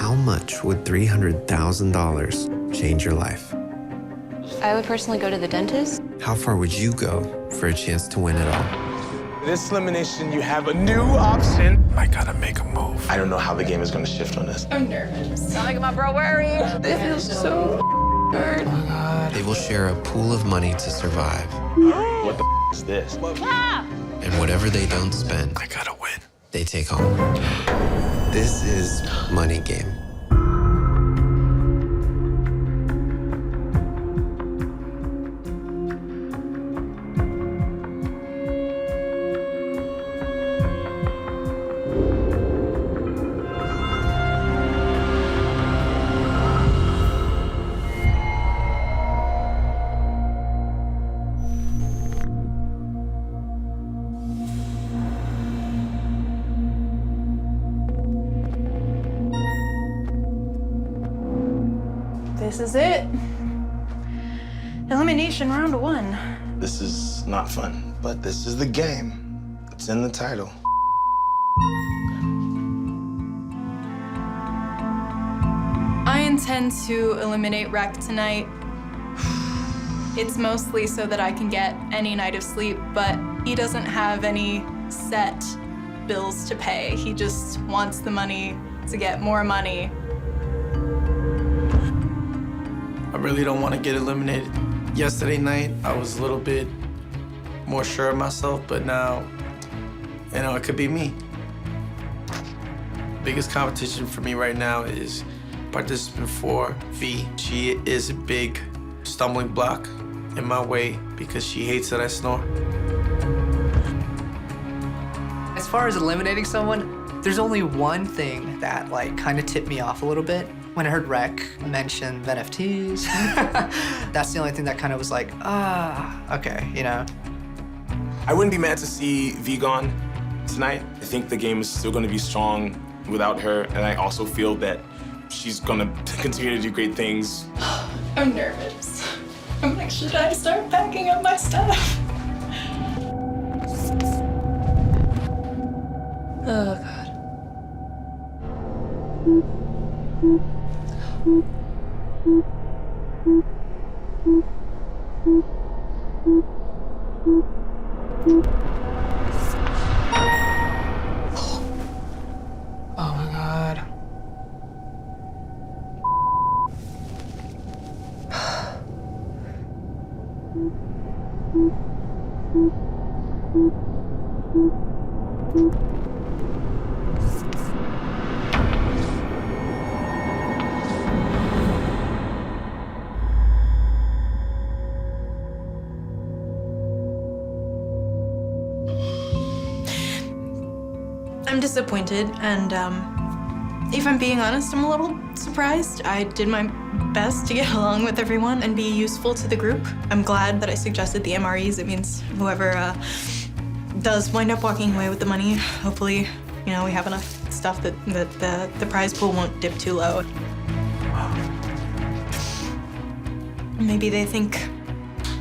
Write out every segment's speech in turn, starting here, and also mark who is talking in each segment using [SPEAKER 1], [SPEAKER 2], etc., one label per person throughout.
[SPEAKER 1] How much would $300,000 change your life?
[SPEAKER 2] I would personally go to the dentist.
[SPEAKER 1] How far would you go for a chance to win it all?
[SPEAKER 3] This elimination, you have a new option.
[SPEAKER 4] I gotta make a move.
[SPEAKER 3] I don't know how the game is gonna shift on this.
[SPEAKER 2] I'm nervous. Sound like my bro worried. This feels so hard.
[SPEAKER 4] Oh my God.
[SPEAKER 1] They will share a pool of money to survive.
[SPEAKER 3] What the is this?
[SPEAKER 1] And whatever they don't spend,
[SPEAKER 4] I gotta win.
[SPEAKER 1] they take home. This is Money Game.
[SPEAKER 5] This is it. Elimination round 1.
[SPEAKER 3] This is not fun, but this is the game. It's in the title.
[SPEAKER 5] I intend to eliminate Rec tonight. It's mostly so that I can get any night of sleep, but he doesn't have any set bills to pay. He just wants the money to get more money.
[SPEAKER 4] I really don't want to get eliminated. Yesterday night, I was a little bit more sure of myself, but now, it could be me. Biggest competition for me right now is participant 4, V. She is a big stumbling block in my way because she hates that I snore.
[SPEAKER 6] As far as eliminating someone, there's only one thing that kind of tipped me off a little bit. When I heard Rec mention NFTs, that's the only thing that kind of was like, okay,
[SPEAKER 3] I wouldn't be mad to see V gone tonight. I think the game is still gonna be strong without her, and I also feel that she's gonna continue to do great things.
[SPEAKER 5] I'm nervous. I'm like, should I start packing up my stuff?
[SPEAKER 2] Oh, God.
[SPEAKER 4] Oh my God.
[SPEAKER 5] I'm disappointed, and if I'm being honest, I'm a little surprised. I did my best to get along with everyone and be useful to the group. I'm glad that I suggested the MREs. It means whoever does wind up walking away with the money, hopefully, we have enough stuff that the prize pool won't dip too low. Maybe they think,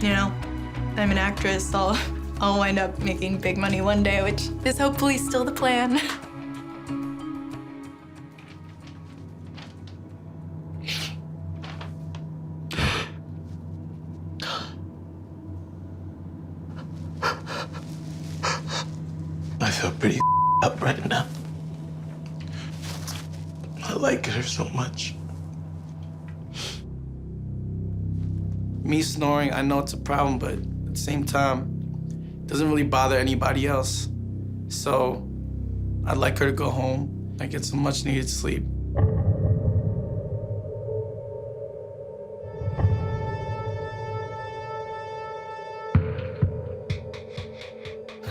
[SPEAKER 5] I'm an actress. I'll wind up making big money one day, which is hopefully still the plan.
[SPEAKER 3] I feel pretty up right now. I like her so much.
[SPEAKER 4] Me snoring, I know it's a problem, but at the same time, it doesn't really bother anybody else. So I'd like her to go home and get some much needed sleep.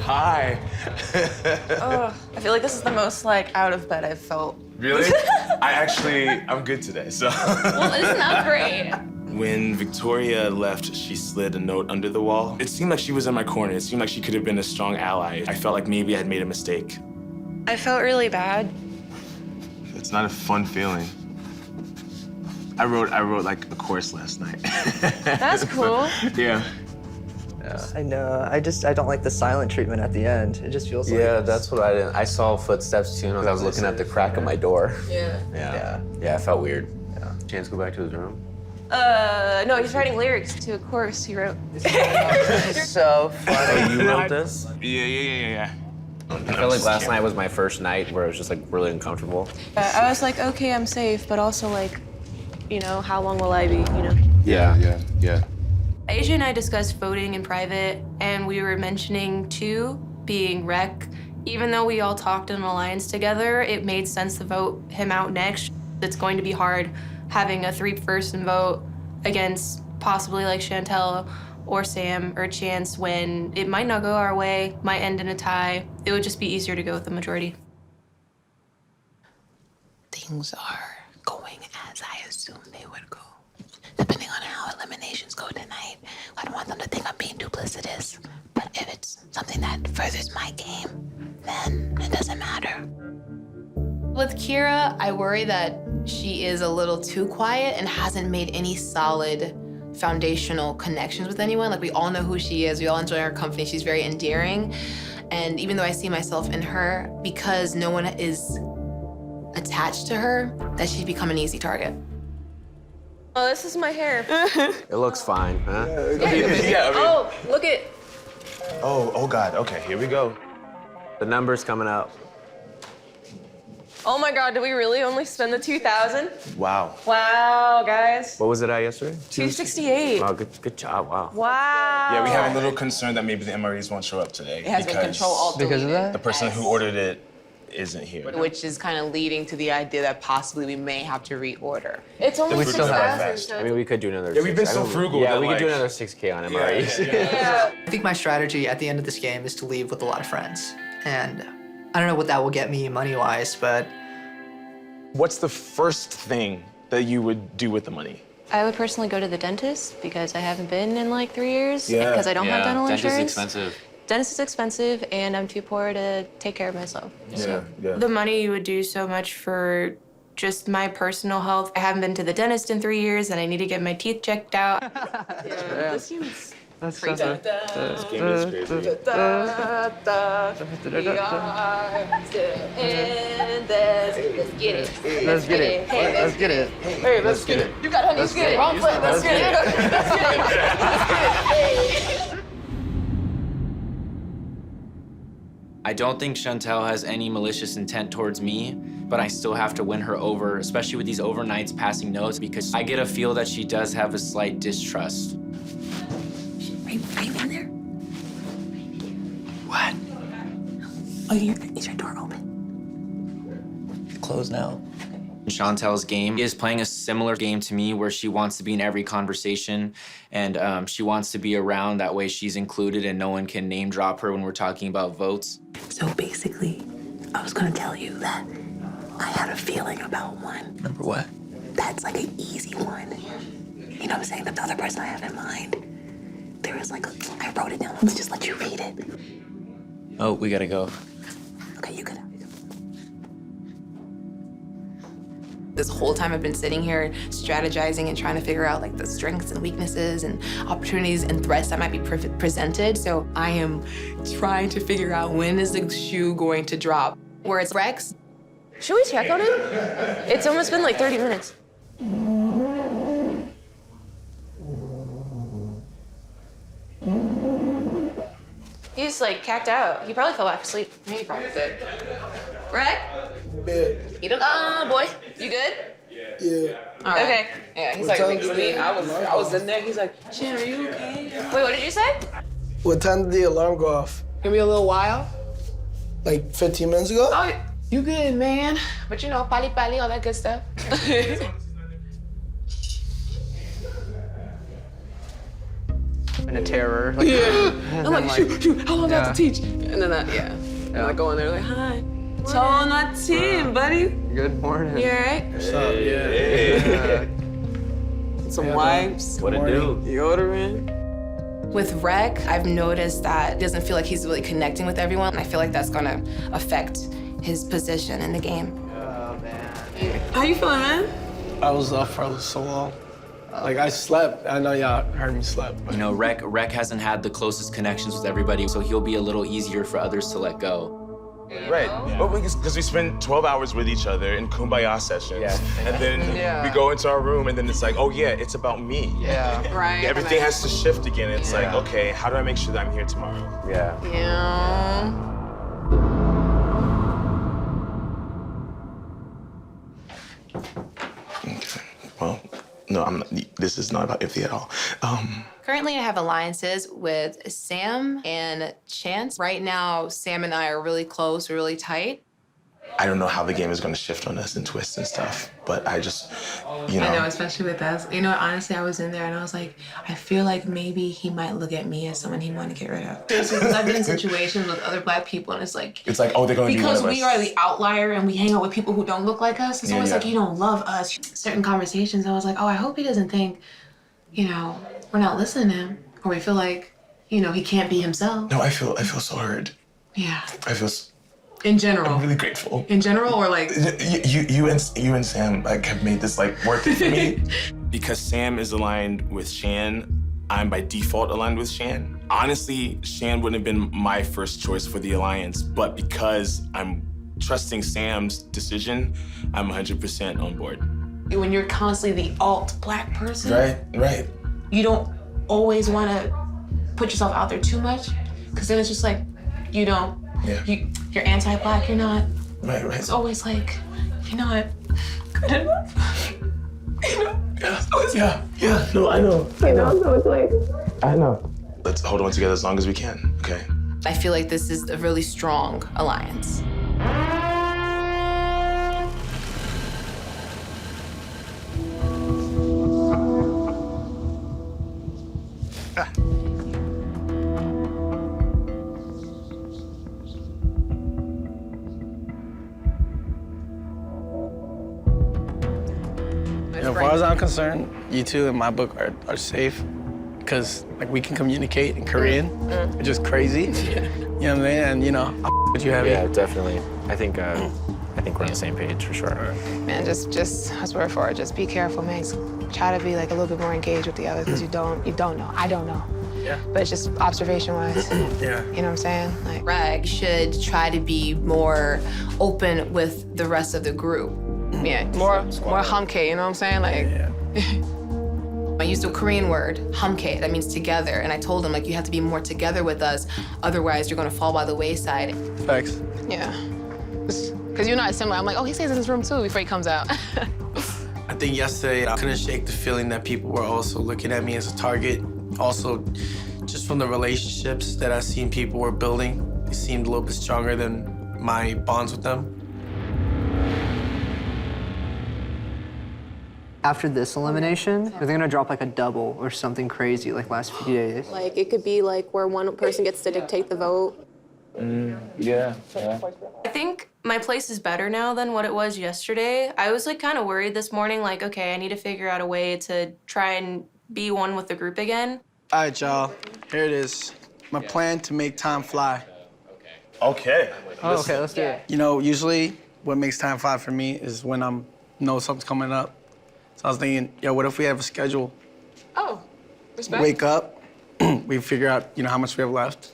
[SPEAKER 3] Hi.
[SPEAKER 2] Oh, I feel like this is the most out of bed I've felt.
[SPEAKER 3] Really? I'm good today, so.
[SPEAKER 2] Well, isn't that great?
[SPEAKER 3] When Victoria left, she slid a note under the wall. It seemed like she was in my corner. It seemed like she could have been a strong ally. I felt like maybe I had made a mistake.
[SPEAKER 2] I felt really bad.
[SPEAKER 3] It's not a fun feeling. I wrote like a course last night.
[SPEAKER 2] That's cool.
[SPEAKER 3] Yeah.
[SPEAKER 7] I know. I don't like the silent treatment at the end. It just feels like...
[SPEAKER 1] Yeah, that's what I didn't. I saw footsteps too, and I was looking at the crack of my door.
[SPEAKER 2] Yeah.
[SPEAKER 1] Yeah, it felt weird. Yeah. Chance, go back to his room.
[SPEAKER 2] No, he's writing lyrics to a chorus he wrote.
[SPEAKER 7] So funny.
[SPEAKER 1] Oh, you wrote this?
[SPEAKER 3] Yeah.
[SPEAKER 1] I feel like last night was my first night where it was just like really uncomfortable.
[SPEAKER 2] I was like, okay, I'm safe, but also like, you know, how long will I be, you know?
[SPEAKER 1] Yeah.
[SPEAKER 2] Asia and I discussed voting in private, and we were mentioning two being Rec. Even though we all talked in an alliance together, it made sense to vote him out next. It's going to be hard having a 3-person vote against possibly like Chantel or Sam or Chance when it might not go our way, might end in a tie. It would just be easier to go with the majority.
[SPEAKER 8] Things are going as I assumed they would go. Depending on how eliminations go tonight, I don't want them to think I'm being duplicitous. But if it's something that furthers my game, then it doesn't matter.
[SPEAKER 9] With Kira, I worry that she is a little too quiet and hasn't made any solid foundational connections with anyone. Like, we all know who she is. We all enjoy her company. She's very endearing. And even though I see myself in her, because no one is attached to her, that she's become an easy target.
[SPEAKER 2] Oh, this is my hair.
[SPEAKER 1] It looks fine, huh?
[SPEAKER 2] Oh, look at.
[SPEAKER 3] Oh God. Okay, here we go.
[SPEAKER 1] The number's coming out.
[SPEAKER 2] Oh my God, did we really only spend the 2,000?
[SPEAKER 3] Wow.
[SPEAKER 2] Wow, guys.
[SPEAKER 1] What was it at yesterday?
[SPEAKER 2] 268.
[SPEAKER 1] Wow, good job, wow.
[SPEAKER 2] Wow.
[SPEAKER 3] Yeah, we have a little concern that maybe the MREs won't show up today.
[SPEAKER 2] It has been control alt
[SPEAKER 7] Because of that?
[SPEAKER 3] The person who ordered it isn't here.
[SPEAKER 8] Which is kind of leading to the idea that possibly we may have to reorder.
[SPEAKER 2] It's only
[SPEAKER 7] We still have-
[SPEAKER 2] 6,000.
[SPEAKER 1] I mean, we could do another.
[SPEAKER 3] Yeah, we've been
[SPEAKER 1] 6.
[SPEAKER 3] so
[SPEAKER 1] I mean,
[SPEAKER 3] frugal
[SPEAKER 1] Yeah,
[SPEAKER 3] that,
[SPEAKER 1] we could do
[SPEAKER 3] like-
[SPEAKER 1] another 6K on MREs.
[SPEAKER 2] Yeah.
[SPEAKER 6] I think my strategy at the end of this game is to leave with a lot of friends. And I don't know what that will get me money-wise, but
[SPEAKER 3] What's the first thing that you would do with the money?
[SPEAKER 2] I would personally go to the dentist because I haven't been in like 3 years
[SPEAKER 3] Yeah.
[SPEAKER 2] because I don't have dental
[SPEAKER 1] dentist
[SPEAKER 2] insurance.
[SPEAKER 1] is expensive.
[SPEAKER 2] Dentist is expensive, and I'm too poor to take care of myself.
[SPEAKER 3] Yeah.
[SPEAKER 2] The money would do so much for just my personal health. I haven't been to the dentist in 3 years, and I need to get my teeth checked out.
[SPEAKER 8] This seems
[SPEAKER 7] That's
[SPEAKER 8] crazy.
[SPEAKER 3] This game is crazy.
[SPEAKER 2] We are still in this. Let's get it.
[SPEAKER 7] Let's get it.
[SPEAKER 2] Hey,
[SPEAKER 7] Let's get it.
[SPEAKER 2] Hey, let's get it. You got honey's good. Wrong foot. Let's get it. Let's get it. Let's get it.
[SPEAKER 10] I don't think Chantel has any malicious intent towards me, but I still have to win her over, especially with these overnights passing notes, because I get a feel that she does have a slight distrust.
[SPEAKER 8] Are you in there?
[SPEAKER 10] What?
[SPEAKER 8] Oh, is your door open?
[SPEAKER 7] Close now.
[SPEAKER 10] Chantel's game is playing a similar game to me where she wants to be in every conversation and she wants to be around. That way she's included and no one can name drop her when we're talking about votes.
[SPEAKER 8] So basically, I was gonna tell you that I had a feeling about one.
[SPEAKER 7] Number what?
[SPEAKER 8] That's like an easy one. You know what I'm saying? That the other person I have in mind. There was like I wrote it down. Let's just let you read it.
[SPEAKER 7] Oh, we gotta go.
[SPEAKER 8] Okay, you could.
[SPEAKER 9] This whole time I've been sitting here strategizing and trying to figure out like the strengths and weaknesses and opportunities and threats that might be presented. So I am trying to figure out when is the shoe going to drop. Where it's Rex.
[SPEAKER 2] Should we check on him? It's almost been like 30 minutes. He's like cacked out. He probably fell back asleep. He probably did. Rec? You don't, boy, you good?
[SPEAKER 11] Yeah.
[SPEAKER 2] All right. Okay.
[SPEAKER 8] Yeah, he's
[SPEAKER 11] What
[SPEAKER 8] like
[SPEAKER 11] time
[SPEAKER 8] next
[SPEAKER 11] did
[SPEAKER 8] to me.
[SPEAKER 11] the
[SPEAKER 8] I was in there. He's like, Chan, are you okay?
[SPEAKER 2] Wait, what did you say?
[SPEAKER 11] What time did the alarm go off?
[SPEAKER 8] Give me a little while.
[SPEAKER 11] Like 15 minutes ago?
[SPEAKER 8] Oh, you good, man? But you know, pali pali, all that good stuff.
[SPEAKER 7] In a terror. Like,
[SPEAKER 8] I'm like, shoot, how long do I have to teach? And then and I go in there like, hi. It's all on that team, buddy.
[SPEAKER 7] Good morning.
[SPEAKER 2] You all right?
[SPEAKER 11] What's up? Yeah.
[SPEAKER 8] Some wipes,
[SPEAKER 1] What it do?
[SPEAKER 8] deodorant.
[SPEAKER 9] With Rec, I've noticed that it doesn't feel like he's really connecting with everyone. I feel like that's gonna affect his position in the game.
[SPEAKER 8] How you feeling, man?
[SPEAKER 11] I was up for so long. Like, I slept. I know y'all heard me slept. But...
[SPEAKER 10] You know, Rec hasn't had the closest connections with everybody, so he'll be a little easier for others to let go.
[SPEAKER 3] Right, but because we spend 12 hours with each other in kumbaya sessions, and then we go into our room, and then it's like, oh yeah, it's about me.
[SPEAKER 6] Yeah.
[SPEAKER 9] Right.
[SPEAKER 3] Everything has to shift again. It's like, okay, how do I make sure that I'm here tomorrow?
[SPEAKER 1] Yeah.
[SPEAKER 9] Yeah.
[SPEAKER 3] Okay. Well, no, I'm not, this is not about iffy at all.
[SPEAKER 9] Currently, I have alliances with Sam and Chance. Right now, Sam and I are really close, we're really tight.
[SPEAKER 3] I don't know how the game is going to shift on us and twist and stuff, but I just, you know.
[SPEAKER 12] I know, especially with us. You know, honestly, I was in there and I was like, I feel like maybe he might look at me as someone he want to get rid of. Because I've been in situations with other Black people and it's like,
[SPEAKER 3] oh, they're going to be one of us.
[SPEAKER 12] because we are the outlier and we hang out with people who don't look like us. It's always like, you don't love us. Certain conversations, I was like, oh, I hope he doesn't think, you know, we're not listening to him. Or we feel like, you know, he can't be himself.
[SPEAKER 3] No, I feel so heard.
[SPEAKER 12] Yeah.
[SPEAKER 3] I feel.
[SPEAKER 12] In general.
[SPEAKER 3] I'm really grateful.
[SPEAKER 12] In general, or like.
[SPEAKER 3] You and Sam like have made this like worth it for me. Because Sam is aligned with Shan, I'm by default aligned with Shan. Honestly, Shan wouldn't have been my first choice for the alliance, but because I'm trusting Sam's decision, I'm 100% on board.
[SPEAKER 12] When you're constantly the alt Black person.
[SPEAKER 3] Right.
[SPEAKER 12] You don't always want to put yourself out there too much, because then it's just like, you don't.
[SPEAKER 3] Yeah.
[SPEAKER 12] You're anti-Black, you're not.
[SPEAKER 3] Right.
[SPEAKER 12] It's always like, you're not good enough. You know?
[SPEAKER 3] Yeah. No, I know.
[SPEAKER 12] You know, so it's like.
[SPEAKER 3] I know. Let's hold on together as long as we can, okay?
[SPEAKER 9] I feel like this is a really strong alliance.
[SPEAKER 4] As far as I'm concerned, you two in my book are safe because like we can communicate in Korean, which is crazy. You know what I mean? And you know, what you have.
[SPEAKER 10] Yeah, definitely. I think we're on the same page for sure.
[SPEAKER 12] Man, just I swear for it, just be careful, man. Try to be like a little bit more engaged with the others because you don't know. I don't know.
[SPEAKER 4] Yeah.
[SPEAKER 12] But it's just observation-wise.
[SPEAKER 4] Yeah.
[SPEAKER 12] You know what I'm saying? Like,
[SPEAKER 9] Reg should try to be more open with the rest of the group.
[SPEAKER 12] yeah, more hamke, you know what I'm saying? Like,
[SPEAKER 4] Yeah.
[SPEAKER 9] I used a Korean word, hamke, that means together. And I told him, like, you have to be more together with us. Otherwise, you're going to fall by the wayside.
[SPEAKER 4] Facts.
[SPEAKER 12] yeah. Because you're not similar. I'm like, oh, he stays in this room too before he comes out.
[SPEAKER 4] I think yesterday I couldn't shake the feeling that people were also looking at me as a target. Also, just from the relationships that I've seen people were building, they seemed a little bit stronger than my bonds with them.
[SPEAKER 6] After this elimination, are they gonna drop like a double or something crazy like last few days?
[SPEAKER 13] Like, it could be like where one person gets to dictate the vote.
[SPEAKER 10] Yeah.
[SPEAKER 2] I think my place is better now than what it was yesterday. I was like kind of worried this morning, like, okay, I need to figure out a way to try and be one with the group again.
[SPEAKER 4] All right, y'all, here it is. My plan to make time fly.
[SPEAKER 3] Okay.
[SPEAKER 6] Oh, okay, let's do it.
[SPEAKER 4] You know, usually what makes time fly for me is when I'm know something's coming up. So I was thinking, yo, what if we have a schedule?
[SPEAKER 12] Oh, respect.
[SPEAKER 4] Wake up, we figure out, you know, how much we have left.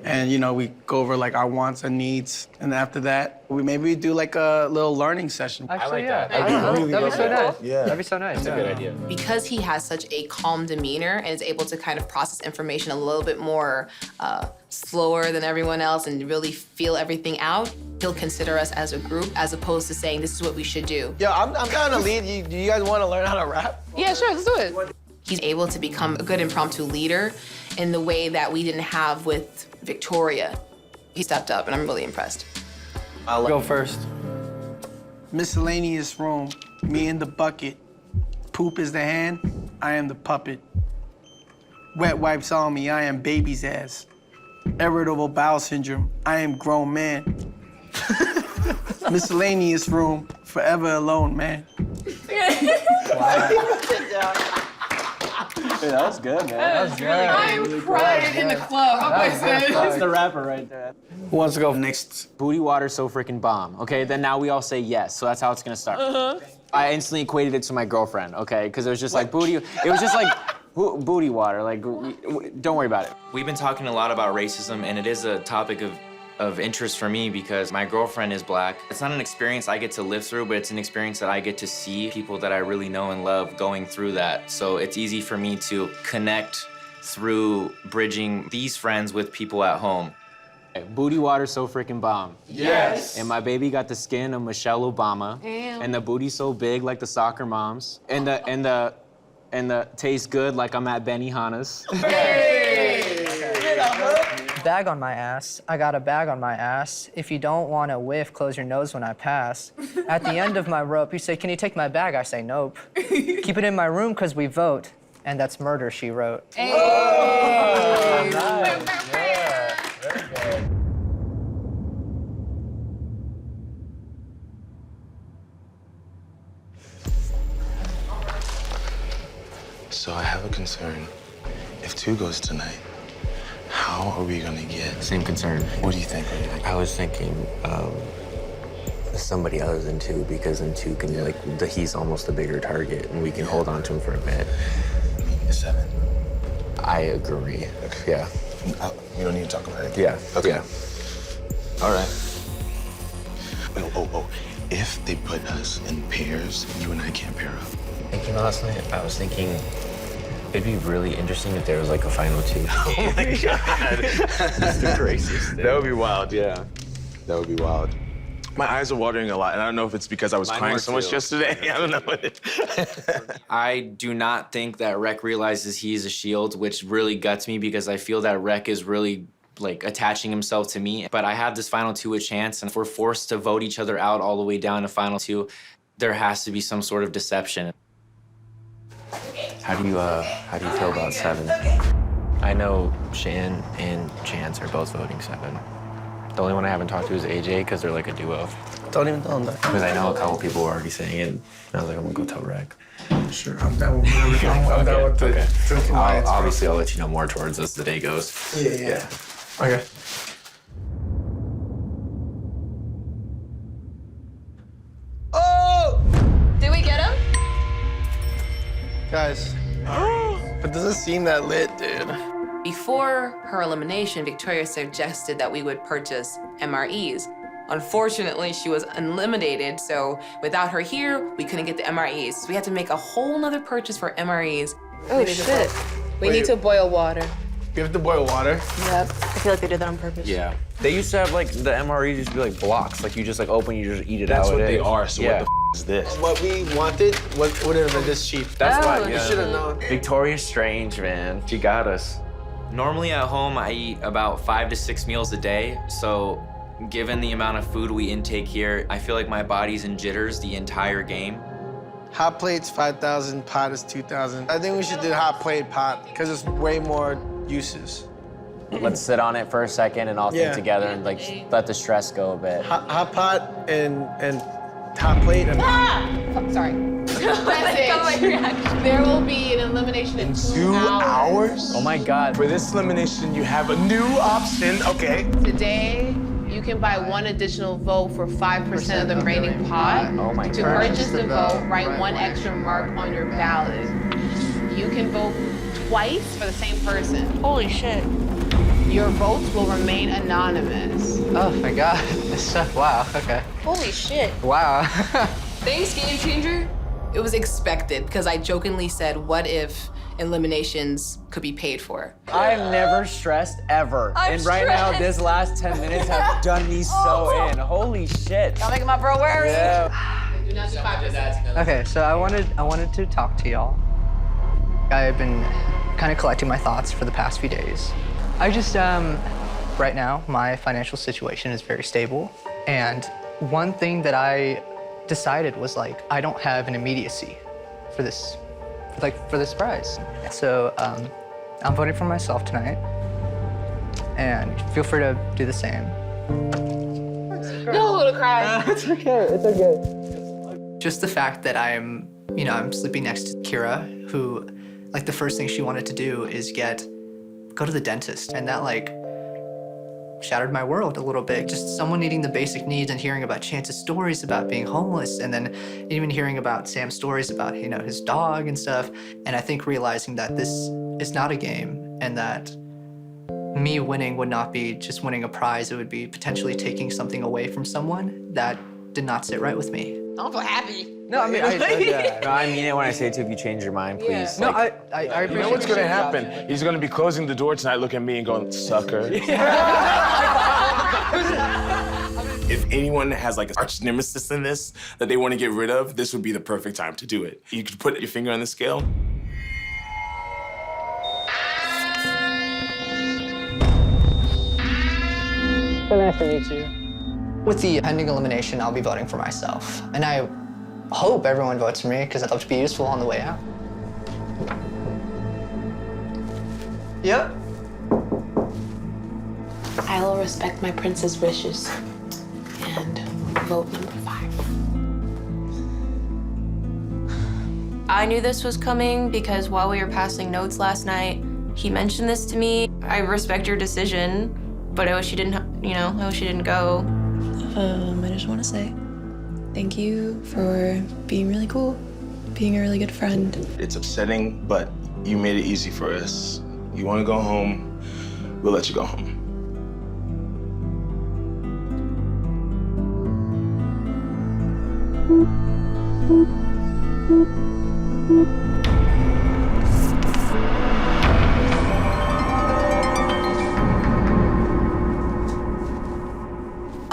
[SPEAKER 4] And, you know, we go over like our wants and needs. And after that, we do like a little learning session.
[SPEAKER 6] Actually,
[SPEAKER 10] like that.
[SPEAKER 6] That'd be so nice.
[SPEAKER 3] Yeah.
[SPEAKER 6] That'd be so nice.
[SPEAKER 10] That's a good idea.
[SPEAKER 9] Because he has such a calm demeanor and is able to kind of process information a little bit more slower than everyone else and really feel everything out, he'll consider us as a group as opposed to saying this is what we should do.
[SPEAKER 11] Yo, I'm down to lead. Do you guys want to learn how to rap?
[SPEAKER 12] Yeah, sure, let's do it.
[SPEAKER 9] He's able to become a good impromptu leader in the way that we didn't have with Victoria. He stepped up and I'm really impressed.
[SPEAKER 4] I'll go first. Miscellaneous room, me in the bucket. Poop is the hand, I am the puppet. Wet wipes on me, I am baby's ass. Irritable bowel syndrome, I am grown man. Miscellaneous room, forever alone, man.
[SPEAKER 11] Dude, that was good, man. That was good.
[SPEAKER 9] I'm crying in the club.
[SPEAKER 11] That's the rapper right there.
[SPEAKER 4] Who wants to go next?
[SPEAKER 10] Booty water so freaking bomb. Okay, then now we all say yes, so that's how it's gonna start. I instantly equated it to my girlfriend, okay? Because it was just like booty. It was just like booty water. Like, don't worry about it. We've been talking a lot about racism, and it is a topic of interest for me because my girlfriend is black. It's not an experience I get to live through, but it's an experience that I get to see people that I really know and love going through that. So it's easy for me to connect through bridging these friends with people at home. Booty water so freaking bomb.
[SPEAKER 11] Yes.
[SPEAKER 10] And my baby got the skin of Michelle Obama.
[SPEAKER 9] Damn.
[SPEAKER 10] And the booty so big like the soccer moms. And the tastes good like I'm at Benihana's.
[SPEAKER 7] Bag on my ass. I got a bag on my ass. If you don't want to whiff, close your nose when I pass. At the end of my rope, you say, can you take my bag? I say, nope. Keep it in my room because we vote. And that's murder, she wrote.
[SPEAKER 9] Hey.
[SPEAKER 11] Oh, nice. Yeah, very good.
[SPEAKER 1] So I have a concern. If 2 goes tonight, how are we gonna get?
[SPEAKER 14] Same concern.
[SPEAKER 1] What do you think?
[SPEAKER 14] I was thinking somebody other than 2, because then 2 can he's almost a bigger target, and we can hold on to him for a bit.
[SPEAKER 1] 7.
[SPEAKER 14] I agree.
[SPEAKER 1] Okay.
[SPEAKER 14] Yeah.
[SPEAKER 1] We don't need to talk about it.
[SPEAKER 14] Yeah.
[SPEAKER 1] Okay.
[SPEAKER 14] Yeah.
[SPEAKER 1] All right. Oh. If they put us in pairs, you and I can't pair up.
[SPEAKER 14] Thinking last night, I was thinking it'd be really interesting if there was like a final 2.
[SPEAKER 1] Oh my God.
[SPEAKER 14] That's the craziest thing.
[SPEAKER 3] That would be wild, yeah. That would be wild. My eyes are watering a lot, and I don't know if it's because I was crying so much yesterday. I don't know.
[SPEAKER 10] I do not think that Rec realizes he's a shield, which really guts me because I feel that Rec is really like attaching himself to me. But I have this final 2 with Chance, and if we're forced to vote each other out all the way down to final 2, there has to be some sort of deception.
[SPEAKER 14] How do you feel about 7? I know Shan and Chance are both voting 7. The only one I haven't talked to is AJ because they're like a duo.
[SPEAKER 4] Don't even tell him that.
[SPEAKER 14] Because I know a couple people were already saying it. And I was like, I'm gonna go tell Rec.
[SPEAKER 4] Sure, I'm down with whatever. I'm down with the drinking lions.
[SPEAKER 14] Obviously, I'll let you know more towards as the day goes.
[SPEAKER 4] Yeah. Okay. Oh!
[SPEAKER 9] Did we get him?
[SPEAKER 4] Guys, it doesn't seem that lit, dude.
[SPEAKER 9] Before her elimination, Victoria suggested that we would purchase MREs. Unfortunately, she was eliminated, so without her here, we couldn't get the MREs. So we had to make a whole nother purchase for MREs.
[SPEAKER 13] Oh, shit.
[SPEAKER 9] We need to boil water.
[SPEAKER 4] You have to boil water?
[SPEAKER 13] Yep. I feel like they did that on purpose.
[SPEAKER 14] Yeah. They used to have like the MREs used to be like blocks. Like you just like open, you just eat it
[SPEAKER 3] That's
[SPEAKER 14] out.
[SPEAKER 3] what they are, so what the is this?
[SPEAKER 4] What we wanted wouldn't have been this cheap.
[SPEAKER 14] That's why,
[SPEAKER 4] We
[SPEAKER 14] yeah.
[SPEAKER 4] should have known.
[SPEAKER 14] Victoria's Strange, man. She got us.
[SPEAKER 10] Normally at home, I eat about 5 to 6 meals a day. So given the amount of food we intake here, I feel like my body's in jitters the entire game.
[SPEAKER 4] Hot plate's 5,000, pot is 2,000. I think we should do hot plate pot because there's way more uses.
[SPEAKER 10] Let's sit on it for a second and all think together and like let the stress go a bit.
[SPEAKER 4] Hot pot and hot plate and
[SPEAKER 9] Sorry. Message. There will be an elimination in
[SPEAKER 3] 2 hours?
[SPEAKER 10] Oh my God.
[SPEAKER 3] For this elimination, you have a new option. Okay.
[SPEAKER 9] Today, you can buy 1 additional vote for 5% of the remaining pot.
[SPEAKER 10] Oh my
[SPEAKER 9] To
[SPEAKER 10] God.
[SPEAKER 9] purchase the vote, write 1 extra mark on your ballot. You can vote twice for the same person.
[SPEAKER 5] Holy shit.
[SPEAKER 9] Your votes will remain anonymous.
[SPEAKER 6] Oh my God. Wow, okay.
[SPEAKER 13] Holy shit.
[SPEAKER 6] Wow.
[SPEAKER 9] Thanks, Game Changer. It was expected because I jokingly said, what if eliminations could be paid for?
[SPEAKER 10] I've never stressed ever.
[SPEAKER 5] I'm
[SPEAKER 10] and right now,
[SPEAKER 5] stressed.
[SPEAKER 10] this last 10 minutes have done me so in. Holy shit.
[SPEAKER 9] I'm making my bro wear it.
[SPEAKER 10] Yeah.
[SPEAKER 9] Do not do 5%.
[SPEAKER 6] Okay, so I wanted to talk to y'all. I've been kind of collecting my thoughts for the past few days. I just, right now, my financial situation is very stable. And one thing that I decided was like, I don't have an immediacy for this, for this prize. So I'm voting for myself tonight. And feel free to do the same.
[SPEAKER 9] No, I'm gonna cry.
[SPEAKER 6] It's okay, it's okay. Just the fact that I'm sleeping next to Kira, who Like the first thing she wanted to do is go to the dentist, and that like shattered my world a little bit. Just someone needing the basic needs and hearing about Chance's stories about being homeless, and then even hearing about Sam's stories about, you know, his dog and stuff. And I think realizing that this is not a game, and that me winning would not be just winning a prize, it would be potentially taking something away from someone, that did not sit right with me.
[SPEAKER 12] I'm so happy.
[SPEAKER 7] No, I mean,
[SPEAKER 14] No, I mean it when I say it too. If you change your mind, please.
[SPEAKER 7] No,
[SPEAKER 14] like,
[SPEAKER 7] I appreciate
[SPEAKER 3] You know what's gonna happen? He's gonna be closing the door tonight, looking at me and going, sucker. If anyone has like an arch nemesis in this that they want to get rid of, this would be the perfect time to do it. You could put your finger on the scale.
[SPEAKER 7] So nice to meet you.
[SPEAKER 6] With the pending elimination, I'll be voting for myself. And I hope everyone votes for me, because I'd love to be useful on the way out. Yep.
[SPEAKER 12] I will respect my prince's wishes and vote number 5.
[SPEAKER 2] I knew this was coming because while we were passing notes last night, he mentioned this to me. I respect your decision, but I wish you didn't, you know, I wish you didn't go.
[SPEAKER 5] I just want to say thank you for being really cool, being a really good friend.
[SPEAKER 1] It's upsetting, but you made it easy for us. You want to go home, we'll let you go home.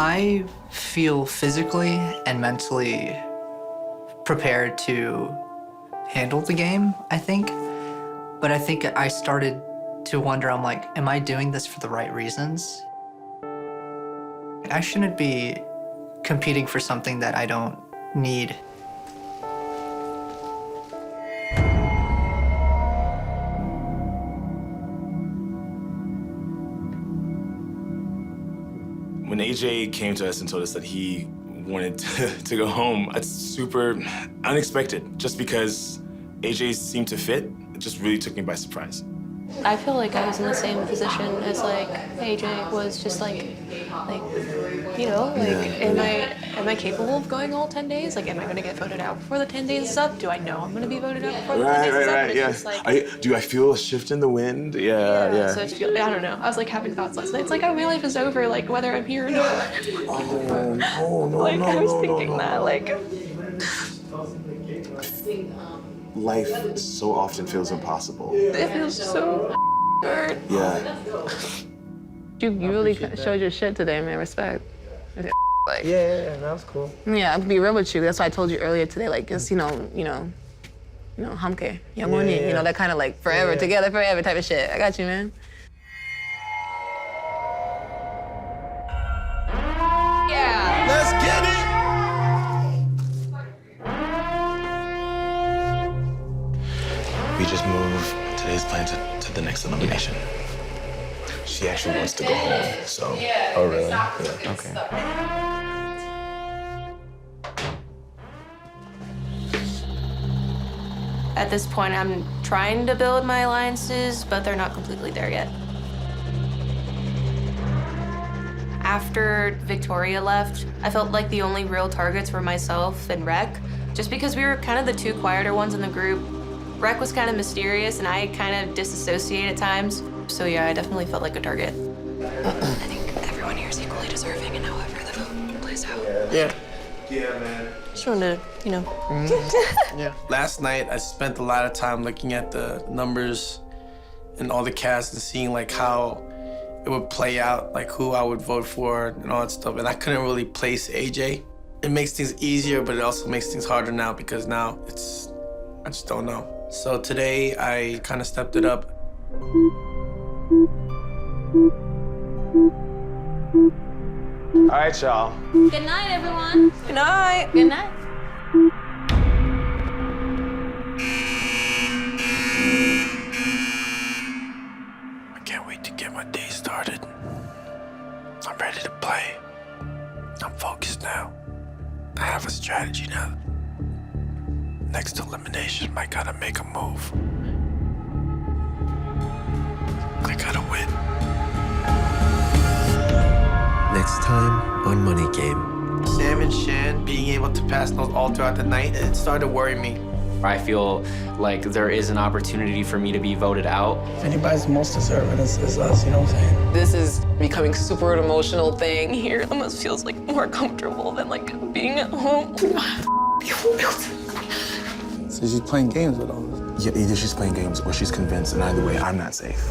[SPEAKER 6] I feel physically and mentally prepared to handle the game, I think. But I think I started to wonder, I'm like, am I doing this for the right reasons? I shouldn't be competing for something that I don't need.
[SPEAKER 3] When AJ came to us and told us that he wanted to go home, it's super unexpected. Just because AJ seemed to fit, it just really took me by surprise.
[SPEAKER 2] I feel like I was in the same position as like AJ was, just like you know, like am I capable of going all 10 days? Like, am I gonna get voted out before the 10 days is up? Do I know I'm gonna be voted out before the 10 days is up?
[SPEAKER 3] Right,
[SPEAKER 2] It's
[SPEAKER 3] yeah.
[SPEAKER 2] just like,
[SPEAKER 3] Do I feel a shift in the wind? Yeah.
[SPEAKER 2] So I don't know. I was like having thoughts last night. It's like, oh, my life is over, like whether I'm here or not. Like I was thinking that, like.
[SPEAKER 1] Life so often feels impossible.
[SPEAKER 2] It feels so hard.
[SPEAKER 1] Yeah.
[SPEAKER 12] You really showed your shit today, man. Respect. Like,
[SPEAKER 11] Yeah, that was cool.
[SPEAKER 12] yeah, I'll be real with you. That's why I told you earlier today. Like, it's you know, hamke, yamoni, you know, that kind of like forever together, forever type of shit. I got you, man.
[SPEAKER 2] Yeah.
[SPEAKER 3] Let's get it!
[SPEAKER 1] We just move today's plan to the next elimination. She actually wants to go home, so.
[SPEAKER 14] Oh, really? Yeah. Okay.
[SPEAKER 2] At this point, I'm trying to build my alliances, but they're not completely there yet. After Victoria left, I felt like the only real targets were myself and Rec, just because we were kind of the two quieter ones in the group. Rec was kind of mysterious, and I kind of disassociate at times. So yeah, I definitely felt like a target.
[SPEAKER 5] I think everyone here is equally deserving, and however the vote plays out.
[SPEAKER 4] Yeah.
[SPEAKER 3] Yeah, man.
[SPEAKER 2] Just wanted to, you know.
[SPEAKER 4] Yeah. Last night, I spent a lot of time looking at the numbers and all the cast and seeing like how it would play out, like who I would vote for and all that stuff. And I couldn't really place AJ. It makes things easier, but it also makes things harder now because now I just don't know. So today, I kind of stepped it up.
[SPEAKER 3] All right, y'all.
[SPEAKER 2] Good night, everyone. Good night. Good night.
[SPEAKER 4] I can't wait to get my day started. I'm ready to play. I'm focused now. I have a strategy now. Next elimination, I gotta make a move.
[SPEAKER 3] I gotta win.
[SPEAKER 15] Next time on Money Game.
[SPEAKER 4] Sam and Shan being able to pass notes all throughout the night, it started to worry me.
[SPEAKER 10] I feel like there is an opportunity for me to be voted out.
[SPEAKER 4] If anybody's most deserving, it's us, you know what I'm saying?
[SPEAKER 16] This is becoming super an emotional thing here. It almost feels like more comfortable than like being at home.
[SPEAKER 4] So she's playing games with all of us.
[SPEAKER 3] Yeah, either she's playing games or she's convinced, and either way, I'm not safe.